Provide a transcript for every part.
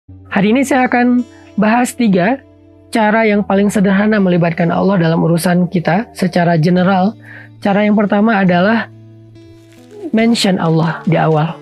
Hari ini saya akan bahas 3 cara yang paling sederhana melibatkan Allah dalam urusan kita secara general. Cara yang pertama adalah mention Allah di awal.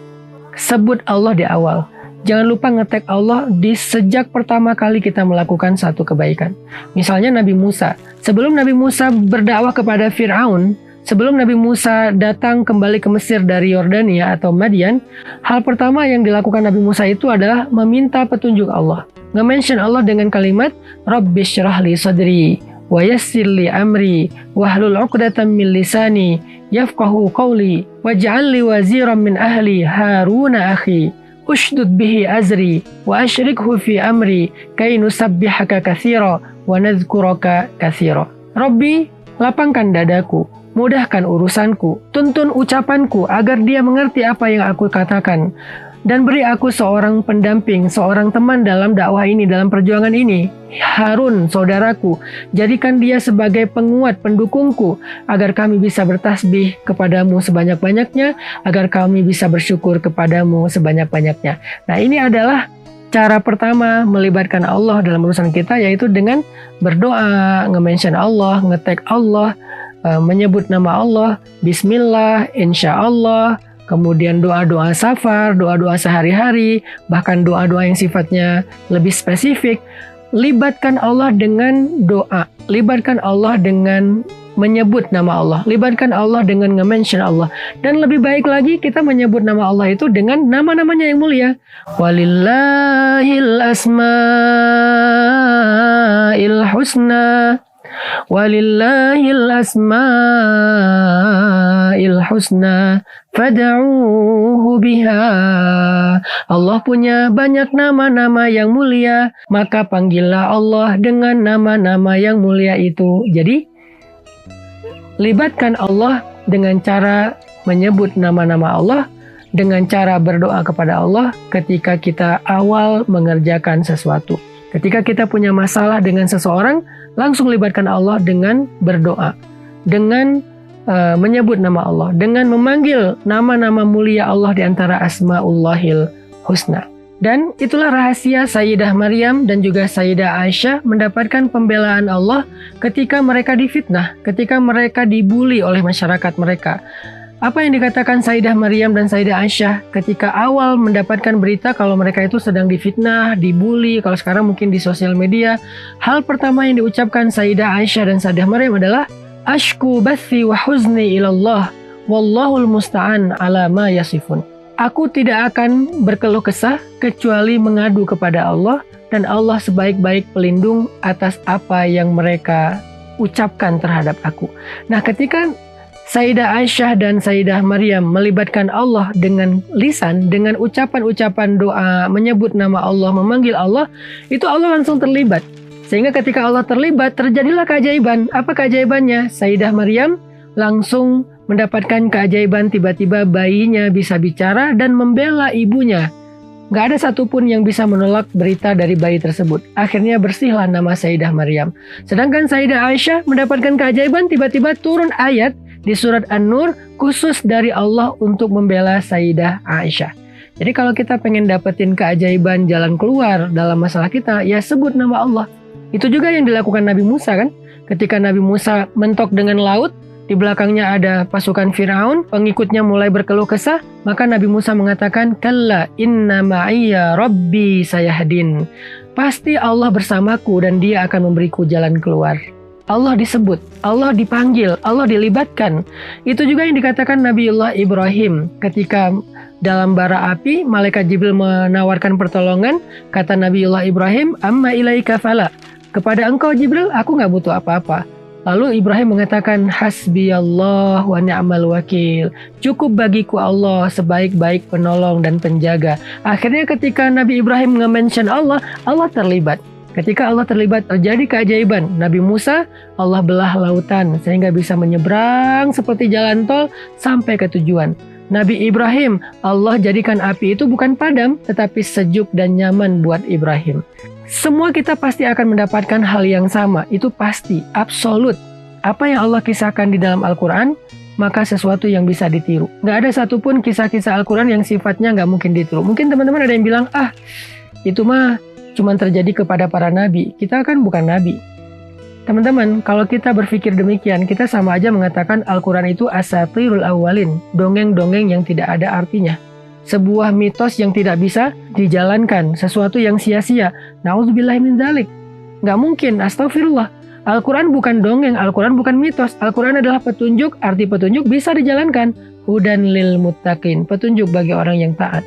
Sebut Allah di awal. Jangan lupa nge-tag Allah di sejak pertama kali kita melakukan satu kebaikan. Misalnya Nabi Musa. Sebelum Nabi Musa berdakwah kepada Fir'aun, sebelum Nabi Musa datang kembali ke Mesir dari Yordania atau Madian, hal pertama yang dilakukan Nabi Musa itu adalah meminta petunjuk Allah. Nge-mention Allah dengan kalimat Rabbi syrah li sadri wa yassir li amri wahlul 'uqdatam min lisani yafqahu qawli waj'al li waziran min ahli Haruna akhi ushdud bihi azri wa asyrikhu fi amri kay nusabbihaka katsira wa nadhkuraka katsira. Rabbi, lapangkan dadaku, mudahkan urusanku, tuntun ucapanku agar dia mengerti apa yang aku katakan. Dan beri aku seorang pendamping, seorang teman dalam dakwah ini, dalam perjuangan ini. Harun, saudaraku, jadikan dia sebagai penguat, pendukungku, agar kami bisa bertasbih kepadamu sebanyak-banyaknya, agar kami bisa bersyukur kepadamu sebanyak-banyaknya. Nah, ini adalah cara pertama melibatkan Allah dalam urusan kita, yaitu dengan berdoa, nge-mention Allah, nge-tag Allah, menyebut nama Allah, Bismillah, Insya Allah, kemudian doa-doa safar, doa-doa sehari-hari, bahkan doa-doa yang sifatnya lebih spesifik. Libatkan Allah dengan doa, libatkan Allah dengan menyebut nama Allah, libatkan Allah dengan nge-mention Allah. Dan lebih baik lagi kita menyebut nama Allah itu dengan nama-namanya yang mulia. Walillahil asma'il husna, walillahil asma'il husna fad'uhu biha. Allah punya banyak nama-nama yang mulia, maka panggillah Allah dengan nama-nama yang mulia itu. Jadi libatkan Allah dengan cara menyebut nama-nama Allah, dengan cara berdoa kepada Allah ketika kita awal mengerjakan sesuatu. Ketika kita punya masalah dengan seseorang, langsung libatkan Allah dengan berdoa, dengan menyebut nama Allah, dengan memanggil nama-nama mulia Allah di antara Asmaullahil Husna. Dan itulah rahasia Sayyidah Maryam dan juga Sayyidah Aisyah mendapatkan pembelaan Allah ketika mereka difitnah, ketika mereka dibuli oleh masyarakat mereka. Apa yang dikatakan Sayyidah Maryam dan Sayyidah Aisyah ketika awal mendapatkan berita kalau mereka itu sedang difitnah, dibuli, kalau sekarang mungkin di sosial media. Hal pertama yang diucapkan Sayyidah Aisyah dan Sayyidah Maryam adalah Ashku bathi wa huzni ilallah wallahul musta'an ala ma yasifun. Aku tidak akan berkeluh kesah kecuali mengadu kepada Allah, dan Allah sebaik-baik pelindung atas apa yang mereka ucapkan terhadap aku. Nah, ketika Sayyidah Aisyah dan Sayyidah Maryam melibatkan Allah dengan lisan, dengan ucapan-ucapan doa, menyebut nama Allah, memanggil Allah, itu Allah langsung terlibat. Sehingga ketika Allah terlibat, terjadilah keajaiban. Apa keajaibannya? Sayyidah Maryam langsung mendapatkan keajaiban, tiba-tiba bayinya bisa bicara dan membela ibunya. Gak ada satupun yang bisa menolak berita dari bayi tersebut. Akhirnya bersihlah nama Sayyidah Maryam. Sedangkan Sayyidah Aisyah mendapatkan keajaiban, tiba-tiba turun ayat di surat An-Nur khusus dari Allah untuk membela Sayyidah Aisyah. Jadi kalau kita pengen dapetin keajaiban jalan keluar dalam masalah kita, ya sebut nama Allah. Itu juga yang dilakukan Nabi Musa kan. Ketika Nabi Musa mentok dengan laut, di belakangnya ada pasukan Fir'aun, pengikutnya mulai berkeluh kesah, maka Nabi Musa mengatakan, Kalla inna ma'iyya rabbi sayahdin. Pasti Allah bersamaku dan dia akan memberiku jalan keluar. Allah disebut, Allah dipanggil, Allah dilibatkan. Itu juga yang dikatakan Nabiullah Ibrahim ketika dalam bara api, malaikat Jibril menawarkan pertolongan, kata Nabiullah Ibrahim, amma ilaika fala. Kepada engkau Jibril, aku gak butuh apa-apa. Lalu Ibrahim mengatakan, hasbiyallah wa ni'mal wakil. Cukup bagiku Allah sebaik-baik penolong dan penjaga. Akhirnya ketika Nabi Ibrahim nge-mention Allah, Allah terlibat. Ketika Allah terlibat, terjadi keajaiban. Nabi Musa, Allah belah lautan sehingga bisa menyeberang seperti jalan tol sampai ke tujuan. Nabi Ibrahim, Allah jadikan api itu bukan padam, tetapi sejuk dan nyaman buat Ibrahim. Semua kita pasti akan mendapatkan hal yang sama, itu pasti, absolut. Apa yang Allah kisahkan di dalam Al-Quran, maka sesuatu yang bisa ditiru. Gak ada satupun kisah-kisah Al-Quran yang sifatnya gak mungkin ditiru. Mungkin teman-teman ada yang bilang, Itu mah cuma terjadi kepada para nabi. Kita kan bukan nabi. Teman-teman, kalau kita berpikir demikian, kita sama aja mengatakan Al-Quran itu asatirul awwalin, dongeng-dongeng yang tidak ada artinya. Sebuah mitos yang tidak bisa dijalankan, sesuatu yang sia-sia. Na'udzubillahi min dzalik. Nggak mungkin, astagfirullah. Al-Quran bukan dongeng, Al-Quran bukan mitos. Al-Quran adalah petunjuk, arti petunjuk bisa dijalankan. Hudan lil muttaqin, petunjuk bagi orang yang taat.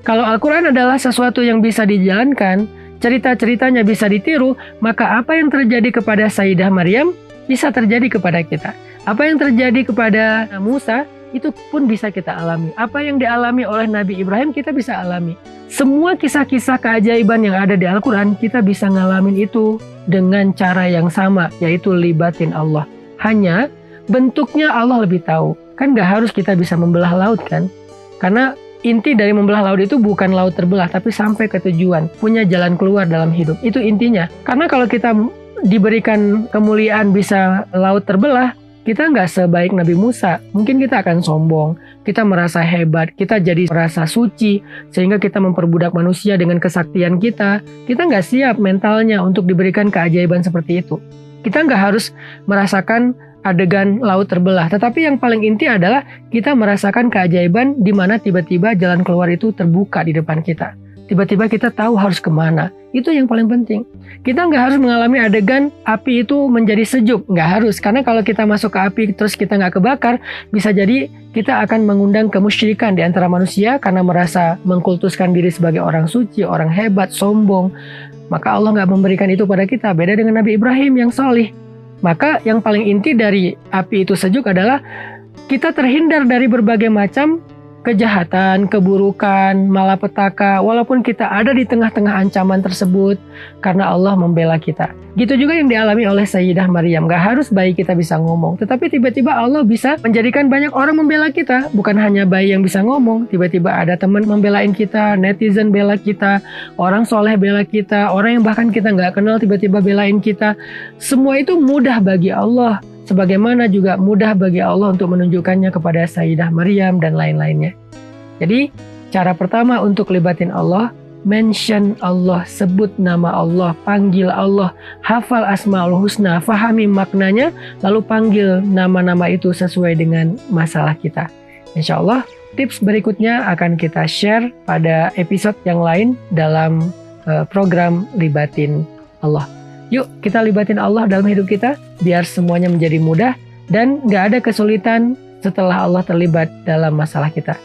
Kalau Al-Quran adalah sesuatu yang bisa dijalankan, cerita-ceritanya bisa ditiru, maka apa yang terjadi kepada Sayyidah Maryam bisa terjadi kepada kita. Apa yang terjadi kepada Musa itu pun bisa kita alami. Apa yang dialami oleh Nabi Ibrahim kita bisa alami. Semua kisah-kisah keajaiban yang ada di Al-Quran kita bisa ngalamin itu dengan cara yang sama, yaitu libatin Allah. Hanya bentuknya Allah lebih tahu. Kan gak harus kita bisa membelah laut kan? Karena inti dari membelah laut itu bukan laut terbelah, tapi sampai ke tujuan, punya jalan keluar dalam hidup. Itu intinya. Karena kalau kita diberikan kemuliaan bisa laut terbelah, kita nggak sebaik Nabi Musa. Mungkin kita akan sombong, kita merasa hebat, kita jadi merasa suci, sehingga kita memperbudak manusia dengan kesaktian kita. Kita nggak siap mentalnya untuk diberikan keajaiban seperti itu. Kita nggak harus merasakan adegan laut terbelah, tetapi yang paling inti adalah kita merasakan keajaiban di mana tiba-tiba jalan keluar itu terbuka di depan kita. Tiba-tiba kita tahu harus kemana. Itu yang paling penting. Kita nggak harus mengalami adegan api itu menjadi sejuk. Nggak harus. Karena kalau kita masuk ke api terus kita nggak kebakar, bisa jadi kita akan mengundang kemusyrikan di antara manusia karena merasa mengkultuskan diri sebagai orang suci, orang hebat, sombong. Maka Allah nggak memberikan itu pada kita. Beda dengan Nabi Ibrahim yang salih. Maka yang paling inti dari api itu sejuk adalah kita terhindar dari berbagai macam kejahatan, keburukan, malapetaka, walaupun kita ada di tengah-tengah ancaman tersebut, karena Allah membela kita. Gitu juga yang dialami oleh Sayyidah Maryam. Gak harus bayi kita bisa ngomong, tetapi tiba-tiba Allah bisa menjadikan banyak orang membela kita. Bukan hanya bayi yang bisa ngomong, tiba-tiba ada teman membelain kita, netizen bela kita, orang soleh bela kita, orang yang bahkan kita gak kenal tiba-tiba belain kita. Semua itu mudah bagi Allah. Sebagaimana juga mudah bagi Allah untuk menunjukkannya kepada Sayyidah Maryam dan lain-lainnya. Jadi, cara pertama untuk libatin Allah, mention Allah, sebut nama Allah, panggil Allah, hafal Asmaul Husna, fahami maknanya, lalu panggil nama-nama itu sesuai dengan masalah kita. Insya Allah, tips berikutnya akan kita share pada episode yang lain dalam program Libatin Allah. Yuk kita libatin Allah dalam hidup kita biar semuanya menjadi mudah dan gak ada kesulitan setelah Allah terlibat dalam masalah kita.